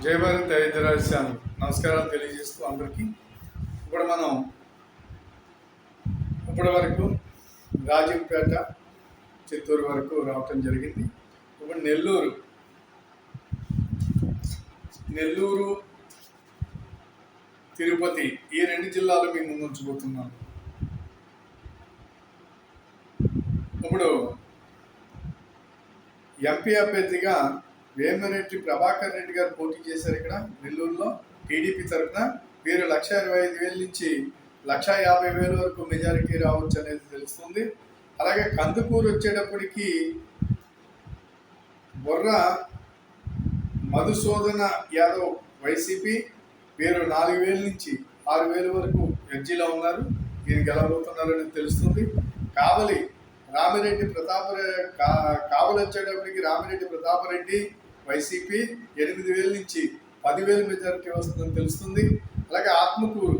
జై భారత్ హైదరాబాద్ నమస్కారాలు తెలియజేస్తూ అందరికీ మనం ఇప్పటి వరకు రాజంపేట చిత్తూరు వరకు రావటం జరిగింది. ఇప్పుడు నెల్లూరు తిరుపతి ఈ రెండు జిల్లాలు మీ ముందు ఉంచబోతున్నాను. ఇప్పుడు ఎంపీ అభ్యర్థిగా వేమిరెడ్డి ప్రభాకర్ రెడ్డి గారు పోటీ చేశారు. ఇక్కడ నెల్లూరులో టీడీపీ తరఫున వీరు 1,25,000 నుంచి 1,50,000 వరకు మెజారిటీ రావచ్చు అనేది తెలుస్తుంది. అలాగే కందుకూరు వచ్చేటప్పటికి బొర్ర మధుసూదన యాదవ్ వైసీపీ వీరు 4,000 నుంచి 6,000 వరకు ఎడ్జిలో ఉన్నారు. వీరు గెలబోతున్నారని తెలుస్తుంది. కావలి వచ్చేటప్పటికి రామిరెడ్డి ప్రతాపరెడ్డి వైసీపీ 8,000 నుంచి 10,000 మెజారిటీ వస్తుందని తెలుస్తుంది. అలాగే ఆత్మకూరు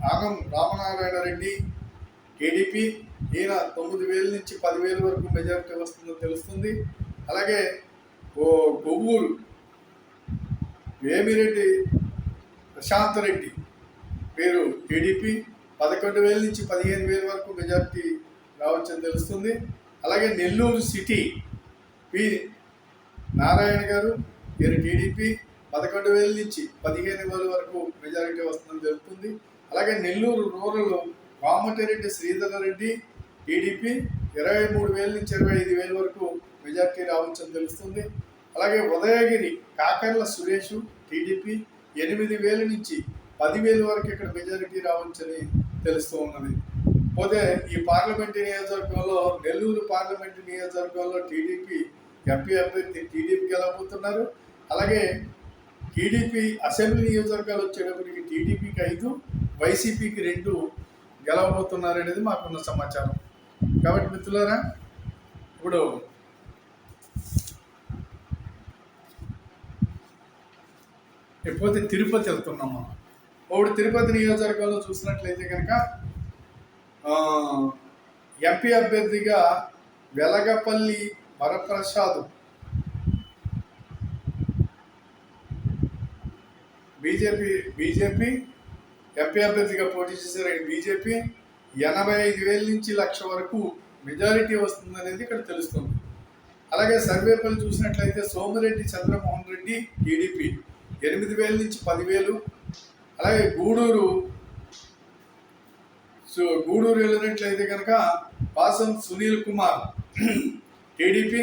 ఆనం రామనారాయణ రెడ్డి టీడీపీ ఈయన 9,000 నుంచి 10,000 వరకు మెజారిటీ వస్తుందని తెలుస్తుంది. అలాగే కొవ్వూరు వేమిరెడ్డి ప్రశాంత్ రెడ్డి వీరు టీడీపీ 11,000 నుంచి 15,000 వరకు మెజారిటీ రావచ్చని తెలుస్తుంది. అలాగే నెల్లూరు సిటీ నారాయణ గారు వీరు టీడీపీ 11,000 నుంచి 15,000 వరకు మెజారిటీ వస్తుందని తెలుస్తుంది. అలాగే నెల్లూరు రూరల్ వామటిరెడ్డి శ్రీధర్ రెడ్డి టీడీపీ 23,000 నుంచి 25,000 వరకు మెజారిటీ రావచ్చని తెలుస్తుంది. అలాగే ఉదయగిరి కాకర్ల సురేష్ టీడీపీ 8,000 నుంచి 10,000 వరకు ఇక్కడ మెజారిటీ రావచ్చని తెలుస్తూ ఉన్నది. పోతే ఈ పార్లమెంటు నియోజకవర్గంలో నెల్లూరు పార్లమెంటు నియోజకవర్గంలో టీడీపీ ఎంపీ అభ్యర్థి టీడీపీ గెలవబోతున్నారు. అలాగే టీడీపీ అసెంబ్లీ నియోజకవర్గాలు వచ్చేటప్పటికి టీడీపీకి 5 వైసీపీకి 2 గెలవబోతున్నారు అనేది మాకున్న సమాచారం. కాబట్టి మిత్రులారా, ఇప్పుడు ఎప్పుడైతే తిరుపతి వెళ్తున్నామో ఇప్పుడు తిరుపతి నియోజకవర్గంలో చూసినట్లయితే కనుక ఎంపీ అభ్యర్థిగా వెలగపల్లి వరప్రసాద్ బీజేపీ ఎంపీ అభ్యర్థిగా పోటీ చేశారు. బీజేపీ 85,000 నుంచి 1,00,000 వరకు మెజారిటీ వస్తుందనేది ఇక్కడ తెలుస్తుంది. అలాగే సర్వేపల్లి చూసినట్లయితే సోమిరెడ్డి చంద్రమోహన్ రెడ్డి టీడీపీ 8,000 నుంచి 10,000. అలాగే గూడూరు వెళ్ళినట్లయితే కనుక పాసం సునీల్ కుమార్ టీడీపీ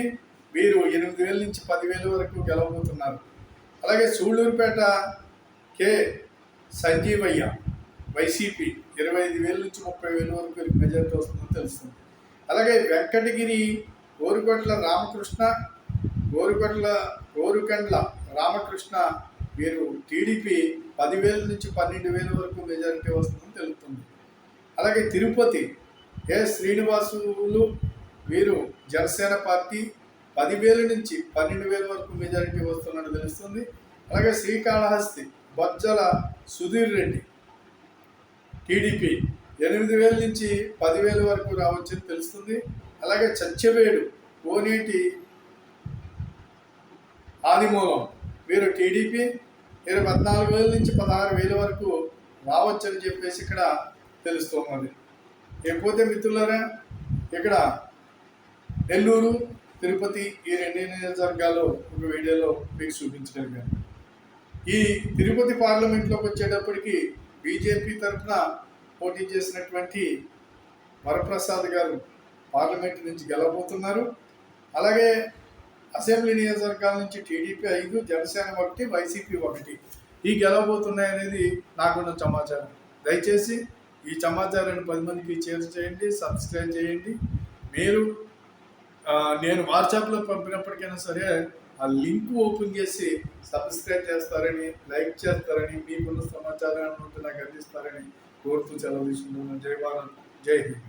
వీరు 8,000 నుంచి 10,000 వరకు గెలవబోతున్నారు. అలాగే సూళ్ళూరుపేట కె సంజీవయ్య వైసీపీ 25,000 నుంచి 30,000 వరకు మెజారిటీ వస్తుందని తెలుస్తుంది. అలాగే వెంకటగిరి కోరుకండ్ల రామకృష్ణ వీరు టీడీపీ 10,000 నుంచి 12,000 వరకు మెజారిటీ వస్తుందని తెలుస్తుంది. అలాగే తిరుపతి శ్రీనివాసులు వీరు జనసేన పార్టీ 10,000 నుంచి 12,000 వరకు మెజారిటీ వస్తున్నట్టు తెలుస్తుంది. అలాగే శ్రీకాళహస్తి బొజ్జల సుధీర్ రెడ్డి టీడీపీ 8,000 నుంచి 10,000 వరకు రావచ్చని తెలుస్తుంది. అలాగే చచ్చవేడు కోనేటి ఆదిమూలం వీరు టీడీపీ 14,000 నుంచి 16,000 వరకు రావచ్చని చెప్పేసి ఇక్కడ తెలుస్తున్నది. లేకపోతే మిత్రులారా, ఇక్కడ నెల్లూరు తిరుపతి ఈ 2 నియోజకవర్గాలు ఒక వీడియోలో మీకు చూపించగలిగాను. ఈ తిరుపతి పార్లమెంట్లోకి వచ్చేటప్పటికి బీజేపీ తరఫున పోటీ చేసినటువంటి వరప్రసాద్ గారు పార్లమెంట్ నుంచి గెలవబోతున్నారు. అలాగే అసెంబ్లీ నియోజకవర్గాల నుంచి టీడీపీ 5, జనసేన 1, వైసీపీ 1 ఈ గెలవబోతున్నాయనేది నాకున్న సమాచారం. దయచేసి ఈ సమాచారాన్ని 10 మందికి షేర్ చేయండి, సబ్స్క్రైబ్ చేయండి. నేను వాట్సాప్లో పంపినప్పటికైనా సరే ఆ లింక్ ఓపెన్ చేసి సబ్స్క్రైబ్ చేస్తారని, లైక్ చేస్తారని, మీకున్న సమాచారాన్ని నాకు అందిస్తారని కోరుతూ సెలవు తీసుకుంటున్నాను. జై భారత్, జై హింద్.